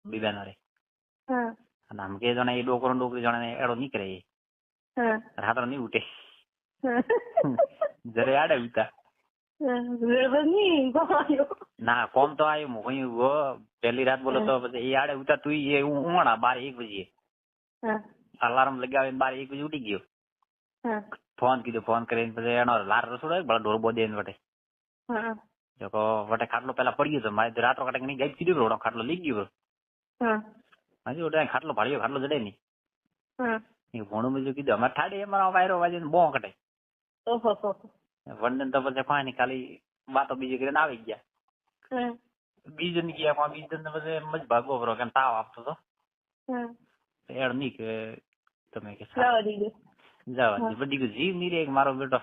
બીબાનો રે હા અને આમ કે જણા એ ડોકરી જણા એડો નીકળે એ હા રાત્ર નહીં ઉઠે જરે આડે ઉતા ના કોમ તો આવ્યું હું પહેલી રાત બોલો તો પછી એ આડે ઉતા તું એ ઉમણા 12-1 બજે અલાર્મ લગાવીને 12-1 બજે ઉઠી ગયો. ફોન કીધું ફોન કરીને પછી એનો લાર રસોડો બળા ઢોર બોધે વટે જો વટે ખાટલો પેલા પડી ગયો તો મારે રાત્રો કાંટે નહીં ગાઈ કીધું રોડો ખાટલો લઈ ગયો હજી ઓટે ખાટલો ભાડ્યો ખાટલો જડે નહીં એ ભણું બીજું કીધું અમારે ઠાડી અમારા વાયરો વાજે બો કટે વંદન તો પછી કોઈ નહીં ખાલી વાતો બીજી કરીને આવી ગયા બીજું ની ગયા બીજું પછી મજ ભાગવો પડો કેમ તાવ આપતો તો એડ નહીં કે તમે કે જવા બધી જીવ નહીં રે મારો બેટો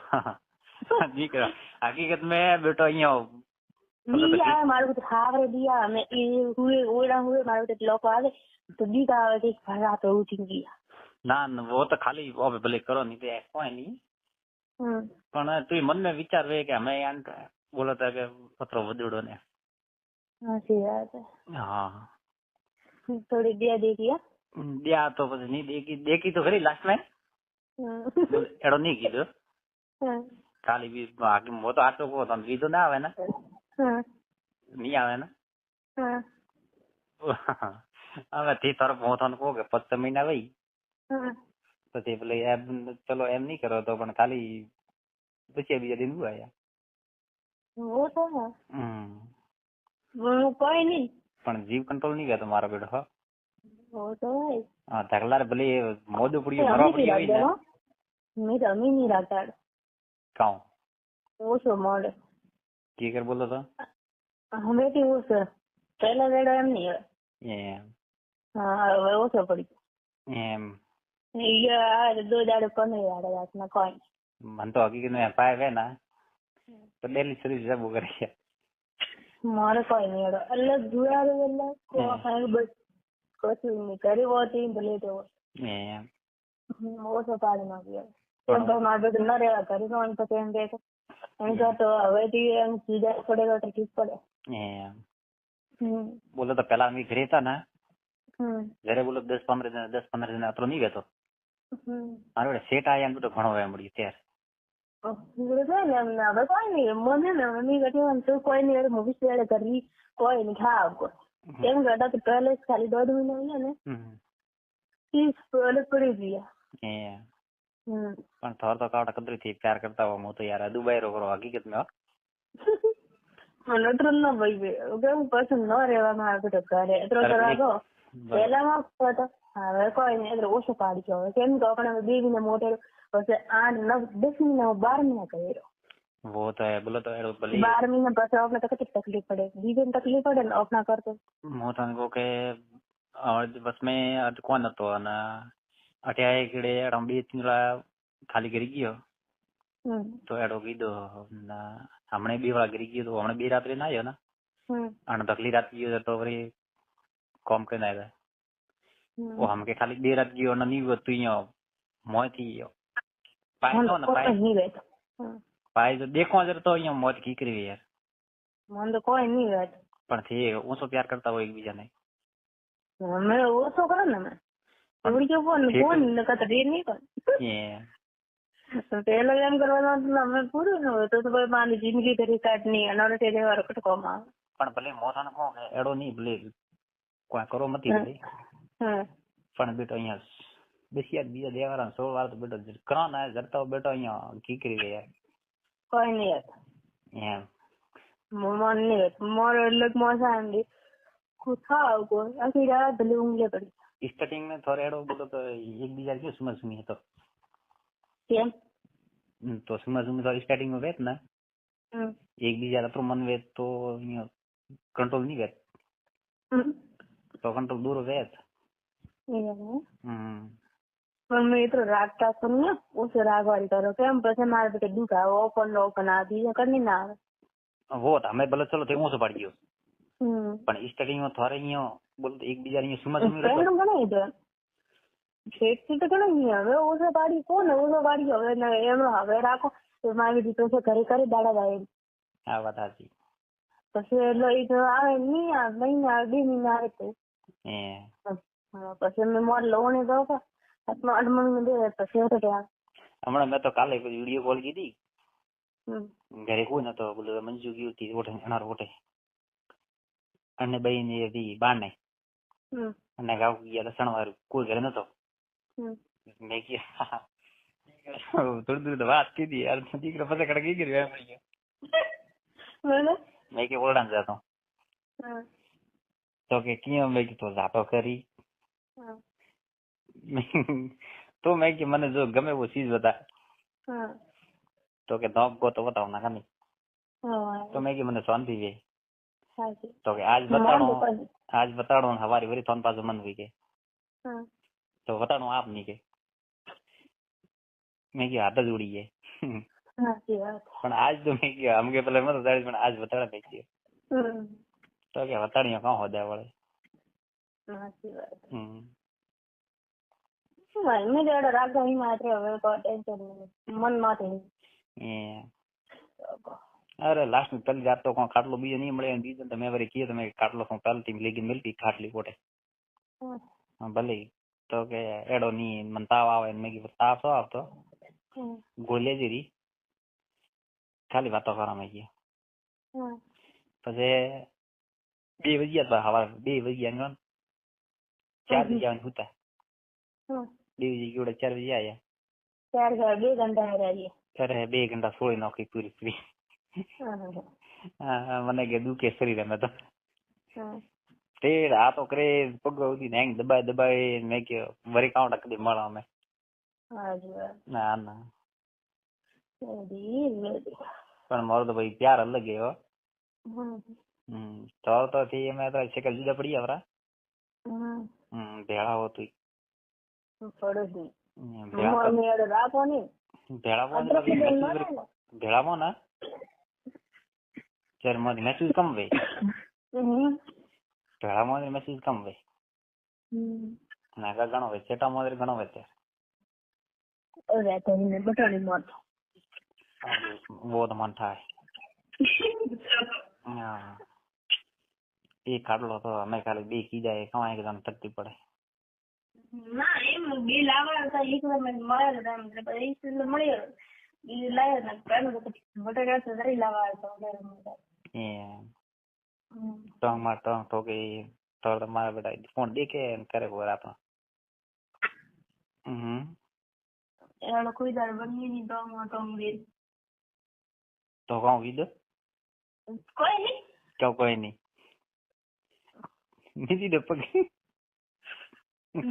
દીકરો હકીકત મેં બેટો અહીંયા મારું ખાવરે દિયા મેં એ હુએ ઓડા હુએ મારું તો લોકો આવે તો દીકા આવે કે ભરા તો ઉઠી ગયા ના વો તો ખાલી ભલે કરો નહીં તો કોઈ નહીં પણ તું મન में વિચાર વે કે અમે બોલો તો કે પત્રો વધુડો ને સાચી વાત હા થોડી દિયા દેખી દિયા તો પછી નહીં દેખી તો ખરી લાસ્ટ માં એડો નહીં કીધું ખાલી બી બાકી મો તો આટલો કહો તમે કીધું ના આવે ને નહીં આવે ને હવે તે તરફ હું તને કહું કે 5 મહિના વહી પછી પેલે ચલો એમ નહીં કરો તો પણ ખાલી પછી બીજા દિન આવ્યા કોઈ નહીં પણ જીવ કંટ્રોલ નહીં ગયા મારો બેટો હા ધકલાર ભલે મોદું પડ્યું મરવા પડ્યું મેં રમી નહીં રાખતા કાઉ ઓછો મળે કી કર બોલો તો હમણાંથી ઓછો પહેલા વેડો એમ નહીં એમ હા હવે ઓછો પડી એમ દો દાડે 15 દાડે રાતના કોઈ મને તો હકીકત में पाए वे ना तो डेली सर्विस सब करे મારે કોઈ નહીં અલગ જુવારે એટલે બસ કશું નહીં કરી હોતી ભલે તો એમ ઓછો પાડી નાખ્યો એમ તો મારે બધું ન રહેવા કરી તો પછી એમ કે એમ તો હવેથી એમ સીધા પડે તો ઠીક પડે એમ બોલો તો પેલા અમે ઘરે હતા ને ઘરે બોલો 10-15 દિન અતરો નહીં ગયો મારો સેટ આયા એમ તો ઘણો વાય મળ્યું ત્યારે હવે કોઈ નહીં મને ને મમ્મી કહેવાનું તું કોઈ નહીં મૂવી શેડે કરવી કોઈ નહીં ખાવ કેમ કરતા તો પહેલે ખાલી 1.5 મહિના ને 30 પડી ગયા પણ થોર તો કાવડા કદરી થી પ્યાર કરતા હો હું તો યાર દુબઈ રો કરો હકીકત में મને ટ્રન ન ભાઈ કેમ પસંદ ન રહેવામાં આવે તો ઘરે એટલો કરાવો પહેલામાં હતો હવે કોઈ નહીં એટલે ઓછો પાડી ગયો કેમ કે આપણે બેબીને મોટે પછી 8-9-10 મહિના 12 મહિના કર્યો वो तो है बोलो तो है भले 12 महीना પછી આપણે તો કેટલી તકલીફ પડે બીજે તકલીફ પડે ને अपना करते મોટન કો કે બસ મેં કોણ હતો અને અઠ્યાય કીડે રમ 2-3 ખાલી કરી ગયો તો એડો કીધો હમણે 2 વાળા કરી ગયો તો હમણે 2 રાત્રે ના આવ્યો ને અને તકલી રાત ગયો તો વળી કોમ કરીને આવ્યા ઓ હમ કે ખાલી 2 રાત ગયો અને નહીં હતું અહીંયા મોયથી પાય તો ને પાય તો દેખો જર તો અહીંયા મોત કી કરી યાર મન તો કોઈ નહીં વાત પણ થી ઓછો પ્યાર કરતા હોય એકબીજાને અમે ઓછો કરે ને મેં એવડી કે ફોન ન કરતા દે નહીં કર પેલો એમ કરવાનો અમે પૂરું ન હોય તો ભાઈ મારી જિંદગી કરી કાઢની અને તે દેવાર કટકોમાં પણ ભલે મોથાને કહો કે એડો નહીં ભલે કોઈ કરો મતી ભલે પણ બેટો અહીંયા બેસિયા બીજા દેવારા 16 વાર તો બેટો કરા ના જરતા બેટો અહીંયા કી કરી ગયા કોઈ નહીં એમ મન નહીં મારો એટલે મોસા આંડી ખાવ કોઈ આખી રાત ભલે ઊંઘે પડી સ્ટાર્ટિંગ में થોડો એડો બોલો તો એકબીજા ક્यों સમજ હતો કેમ તો સમજ તો સ્ટાર્ટિંગ में વેત ને એકબીજા તો મન વેત તો અહીંયા કંટ્રોલ નહીં વેત તો કંટ્રોલ દૂર વેત પણ મેં તો રાખતા તો ને ઓછો રાખવાળી કરો કેમ પછી મારે તો દુઃખ આવે ઓપન આ બીજા કરી ના આવે वो हमें भले चलो थे ऊँचे पड़ गयो પણ સ્ટાર્ટિંગ માં થોરે અહીંયા બોલ એકબીજા અહીંયા સમજ ઘણું તો ખેતી તો ઘણું નહીં હવે ઓછો પાડી કોને ઓછો પાડી હવે એમ હવે રાખો તો મારી દીકરો છે ઘરે કરી દાડા જાય આ વાત સાચી પછી એટલે એ તો આવે નહીં આવે મહિના 2 મહિના આવે તો પછી મેં મોર લવણી દો તો હાથમાં અડમણ દે પછી હતો ત્યાં હમણાં મેં તો કાલે વિડીયો કોલ કીધી ઘરે કોઈ નતો બોલો મંજુ ગયું હતી ઓઠે અનાર ઓઠે અને બઈ ને હતી બાને અને ગાવ ગયા લસણ કોઈ ઘરે નતો મેં કીધું થોડી થોડી તો વાત કીધી યાર દીકરો પછી કડક ગઈ ગયો મેં કે ઓરડાને જતો તો કે ક્યાં મેં કીધું જાતો કરી તો મેં કે મને જો ગમે એવો ચીજ બતા તો કે ધોપ ગો તો બતાવો ના કમી તો મેં કે મને શાંતિ છે તો કે આજ બતાડો ને હવારી વરી થોન પાછું મન કે તો બતાડો આપ નહીં કે મેં કે હાથ જ ઉડી જાય પણ આજ તો મેં કે આમ કે પેલા મત પણ આજ બતાડા મેં કે તો કે બતાડીઓ કાં હોદા વળે અરે લાસ્ટ માં પેલી રાત તો કોણ ખાટલો બીજો નહીં મળે બીજો તમે વળી કીએ તમે ખાટલો પહેલથી લઈ મેલતી ખાટલી કોટે ભલે તો કે એડો ની મને તાવ આવે મેં કીધું તાવ શું આવતો ગોલે જીરી ખાલી વાતો કરવા મેં ગયા પછી 2 વાગ્યા હવા 2 વાગ્યા 4 વાગ્યા સુતા 2 વાગ્યા 4 વાગ્યા આવ્યા 2 ઘંટા અરે 2 ઘંટા સોળી નાખી પૂરી પૂરી મને કે દુખે શરીર અમે તો તેડ આ તો કરે પગ ઉધી ને દબાઈ દબાઈ મેં કે વરી કાઉન્ટ કદી મળો અમે ના ના પણ મારો તો ભાઈ પ્યાર અલગ એવો તો થી અમે તો શેકલ જુદા પડી આવરા ભેળા હોતું ભેળામાં ના ત્યારે મારી મેસેજ કમ ભાઈ ભેળામાં મેસેજ કમ ભાઈ નાગા ગણો હોય છેટા મોદર ગણો હોય ત્યારે वो तो मन था એ ખાટલો તો અમે ખાલી 2 કી જાય કમાય કે તને તકતી પડે ના એમ બી લાવવા હતા એક વાર મને મળ્યો તો એટલે પછી એટલે મળ્યો બી લાવ્યો ને પેલો તો વટાડા તો દરી લાવવા હતો ટંગ તો કે તો મારા બેટા ફોન દેખે કરે બોર આપણો એનો કોઈ દર બની ની ટંગ દે તો કહું કીધું કોઈ નહીં નીચી દે પગ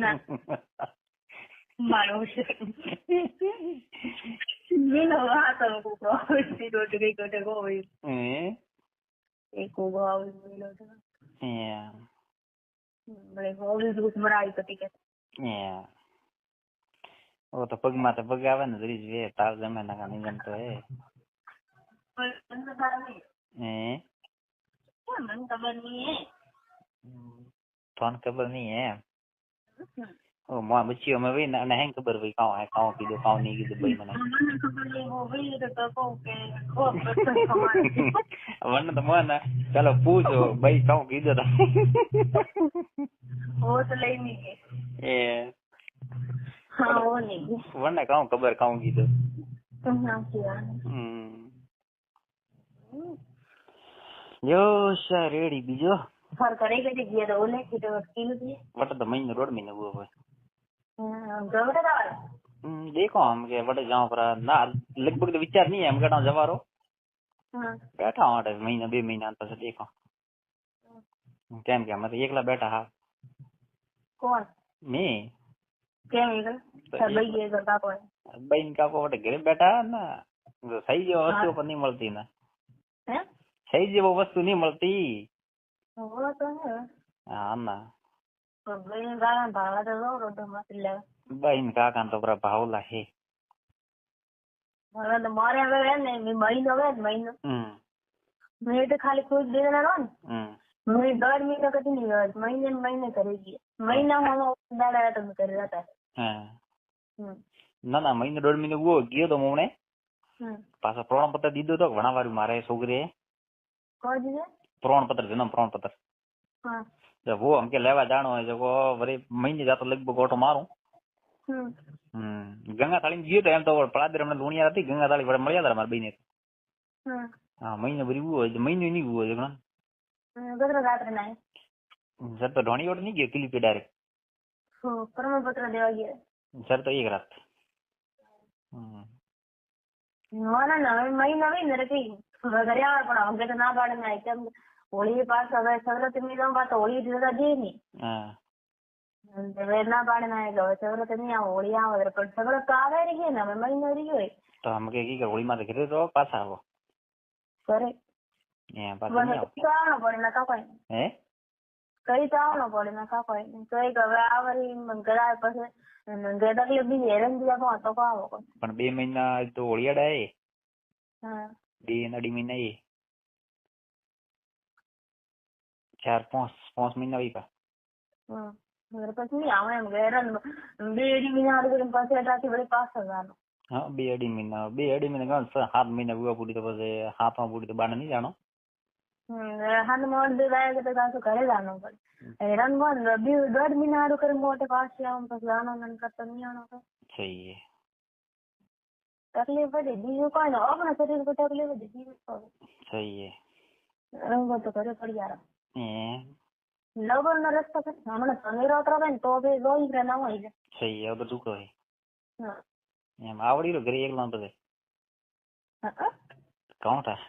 ના મારો છે મેનો વાતો કો સીધો ગઈ કોટે કોઈ એક કો આવું મેલો તો મને હોવી દુખ મરાઈ પટી કે ઓ તો પગમાં તો પગ આવે ને જરી વે તાવ જમે ના કાની જમ તો હે મને ખબર નહીં હે ફોન ખબર નહીં હે ઓ માં બચ્ચીઓ में वही ना है खबर भाई काऊ है काऊ कीधो काऊ नहीं कीधो भाई મને खबर नहीं हो गई तो कहूं के वरना तो मन चलो पूछो भाई काऊ कीधो था वो तो ले नहीं के हाँ वो नहीं वरना काऊ खबर काऊ कीधो हां किया यो सर रेडी बीजो फर करे के दिए तो ओले की तो स्किल दी वट तो महीने रोड में हुआ है देखो हम के बड़े जाओ पर ना लगभग तो विचार नहीं है हम कहता जवारो बैठा हूँ महीना 2 महीना तो देखो केम क्या मतलब एकला बैठा हा कौन मैं केम एकला भाई ये करता कोई बहन का को बड़े घर बैठा ना सही जो वस्तु पर नहीं मिलती ना हैं सही जो वस्तु नहीं मिलती वो तो है हाँ ना बहन का भाव तो लो तो मत ले बहन का तो पूरा भाव ला है મને તો મારે હવે ને મહિનો હવે મહિનો મેં તો ખાલી ખુદ દે દેવાનો ને મેં 1.5 મહિનો કદી નહીં હોય મહિને કરી ગઈ મહિનામાં દાડા તો કરી રહેતા ના ના મહિને 1.5 મહિને ગયો તો મને પાછો પ્રમાણપત્ર દીધો તો ઘણા વાર મારે છોકરીએ કોણ દીધે પ્રમાણપત્ર જન્મ પ્રમાણપત્ર वो हमके लेवा जानो है जो वरी महीने जातो लगभग ऑटो मारूं गंगा थाली में गयो तो एम तो पड़ादर हमने लुणिया थी गंगा थाली बड़े મળ્યા હતા મારા બેને હા મહિને ભરી હોય મહિને નહીં હોય ઘણા ગદર રાત્રે ના સર તો ઢોણી ઓટ નહીં ગયો કિલી पे डायरेक्ट પ્રમાણપત્ર દેવા ગયા સર તો એક રાત ના ના મહિના હોય ને રે ઘરે આવે પણ અમને તો ના પાડે ના કેમ હોળી પાસ હવે સૌરતની તો વાત હોળી જરા દે ની હવે ના પાડે ના કે સૌરત ની આ હોળી આવે પણ સૌરત તો આવે રહી ને અમે મહિનો રહી હોય તો हम के की होली માં ઘરે તો પાછા આવો કરે એ પાછા નહીં આવવાનો પડે ના કાઈ હે કઈ તો આવવાનો પડે ના કાઈ તો એક હવે આવરી મંગળા પછી ગેડા બી હેરન દિયા તો આવો પણ 2 મહિના તો હોળીડા હે હા 2 અઢી મહિના હે 4-5 મહિના હોય પા ઘર પછી નહીં આવે એમ હેરન 2 અઢી મહિના આગળ પછી અટાથી વળી પાછા જવાનો હા 2 અઢી મહિના ગામ 7 મહિના ગુવા પૂરી તો પછી 7 માં પૂરી તો બાને નહીં જાણો હાન મોડ દે જાય તો કાસો ઘરે જાનો પડે હેરાન મોડ 2 મહિના આડું કરી મોટે પાછે આમ પછી આનો નન કરતો નહીં આનો તો સહી હે તકલીફ પડી બીજું કોઈ ન આપણા શરીર પર તકલીફ પડી બીજું સહી હે રંગ તો ઘરે પડી યાર હે લગન નો રસ્તો છે હમણાં શનિ રાત આવે ને તો બે લોહી રે ના હોય સહી હે બધું કહે હા એમ આવડી લો ઘરે એકલા બધે કોણતા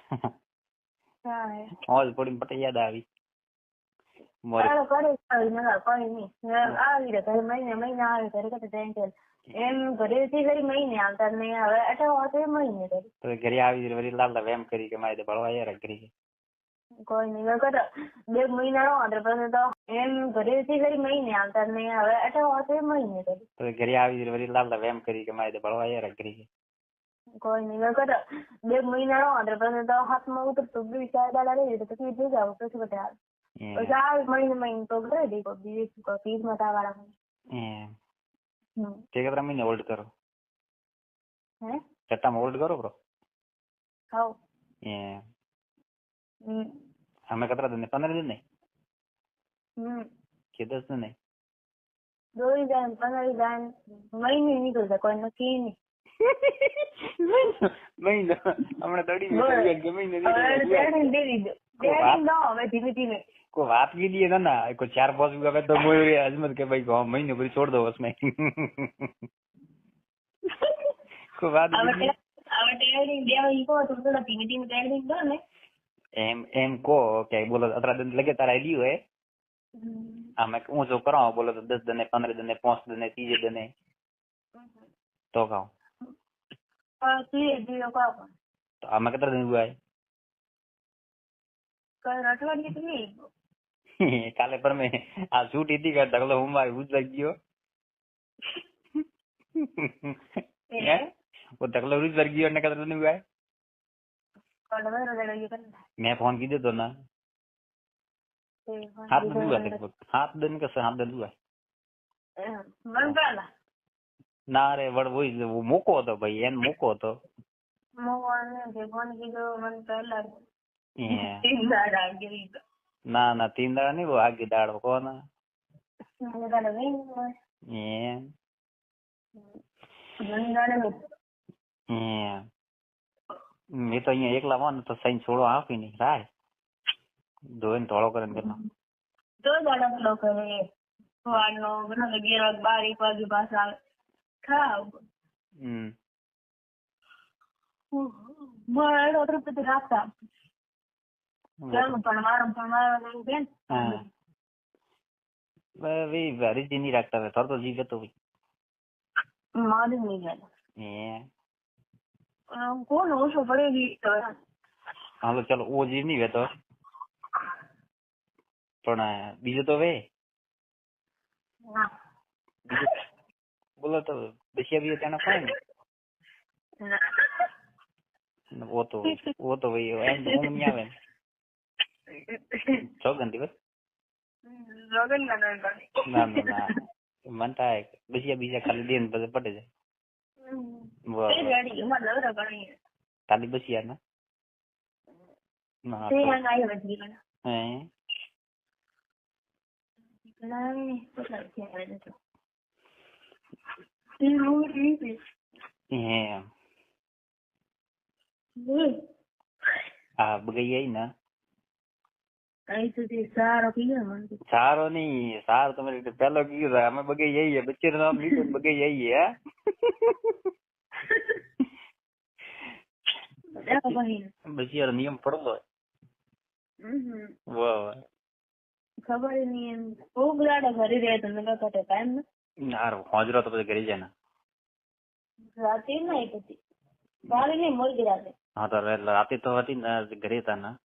હા પડી પટે યાદ આવી મારો કરે આવી ના કોઈ નહીં આવી રે ઘરે મહિને આવે ઘરે કતે ટેન્શન એમ ઘરેથી ઘરે મહિને આવતા ને હવે અઠવાડિયે મહિને તો ઘરે આવી વળી લાલ એમ કરી કે મારે ભળવા યાર કરી કોઈ નહીં કર 2 મહિના નો અંદર પછી તો એમ ઘરેથી ઘરે મહિને આવતા ને હવે અઠવાડિયે મહિને તો ઘરે આવી વળી લાલ એમ કરી કે મારે ભળવા યાર કરી કોઈ નહીં કર 2 મહિના નો અંદર પછી તો હાથમાં ઉતરતું બી ચાર દાડા રહી તો પછી જઈ જાવ પછી બધા પછી આ મહિને તો ઘરે દે કોઈ બીજું ફીસ માં તાવાળા કેટલા મહિને હોલ્ડ કરો હે કેટલા હોલ્ડ કરો બ્રો હાઉ અમે કેટલા દિન 15 દિન નહીં કે 10 દિન નહીં 2 દિન 15 દિન મહિને નીકળતા કોઈ નક્કી નહીં મહિને હમણાં દડી મહિને ધીમે ધીમે કોઈ વાત કીધી है ना કોઈ 4-5 वीघा तो मोरी अजमत के भाई महीने भरी छोड़ दो उसमें કોઈ વાત હવે ટેડિંગ દેવા ઈ કો તો થોડા ધીમે ધીમે ટેડિંગ દો ને એમ કો કે બોલો 18 दिन लगे तारा दी है અમે હું જો કરાવ બોલો તો 10 दिन 15 दिन 5 दिन 30 दिन તો કહું તો અમે કેટલા દિન हुआ है અઠવાડિયે તો નહીં કાલે પર મેં આ શૂટ હતી કે ઢગલો હું મારી ઉજ લઈ ગયો वो ढगलो उज लग गयो ने કેટલા દિન हुआ है मैं फोन की दे तो ना 7 दिन हुआ लगभग 7 दिन का 7 दिन हुआ ના રે વડ वो મોકો હતો ભાઈ એને મોકો હતો ના ના 3 દાડા નહીં वो आगे दाड़ कोना મેં તો અહીંયા એકલા હોને તો સાઈન છોડો આપી નહીં રાય ધોઈને ધોળો કરીને પેલા તો દાડા પેલો કરે વાળનો ઘણા 11 12 વાગે પાછા આવે ખાવ મારો તો પછી રાખતા પણ મારો બેન वे वेरी जी नहीं रखता है थोड़ा तो जी तो भाई मालूम नहीं है कौन ओछो पड़ेगी હાલો ચલો ઓ જીવ નહીં વેતો પણ બીજો તો વે બોલો તો બસિયા બી ત્યાં કોણ वो तो वही एंड होम नहीं आवे सोगन दिवस रोगन ना ना मनता है बसिया बीजा खाली दिन बजे पड़े जाए वो गाड़ी मतलब रगड़ी खाली बसिया ना ना ते हंगाई बजी बना हैं નહીં કેટલા થયા નથી એમ હા બગઈ આવી ને અહીં સુધી સારો પીએ મને સારો નઈ સારો તમે પેલો કીધું અમે બગઈ જઈએ બચ્ચે નામ લીધું બગઈ જઈએ બચ્ચી નિયમ પડતો વાહ ખબર નહીં એમ ખૂબ લાડો ઘરે રહે તો નકા કાટે ટાઈમ ને હારું હોજરો તો પછી ઘરે જાય ને રાતે નહીં પછી કાલે નહીં મળી રાતે હા તો રાતે તો હતી ને ઘરે હતા ને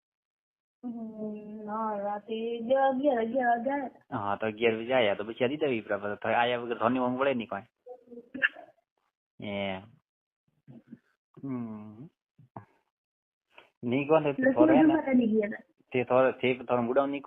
રાતે 11 વાગ્યા હા તો 11 વાગે આયા તો પછી દીધા વિપરા આયા વગર ધોની ઊંઘ પડે નહીં કોઈ એમ નહીં કોને તે થોડો મુડાવ નહીં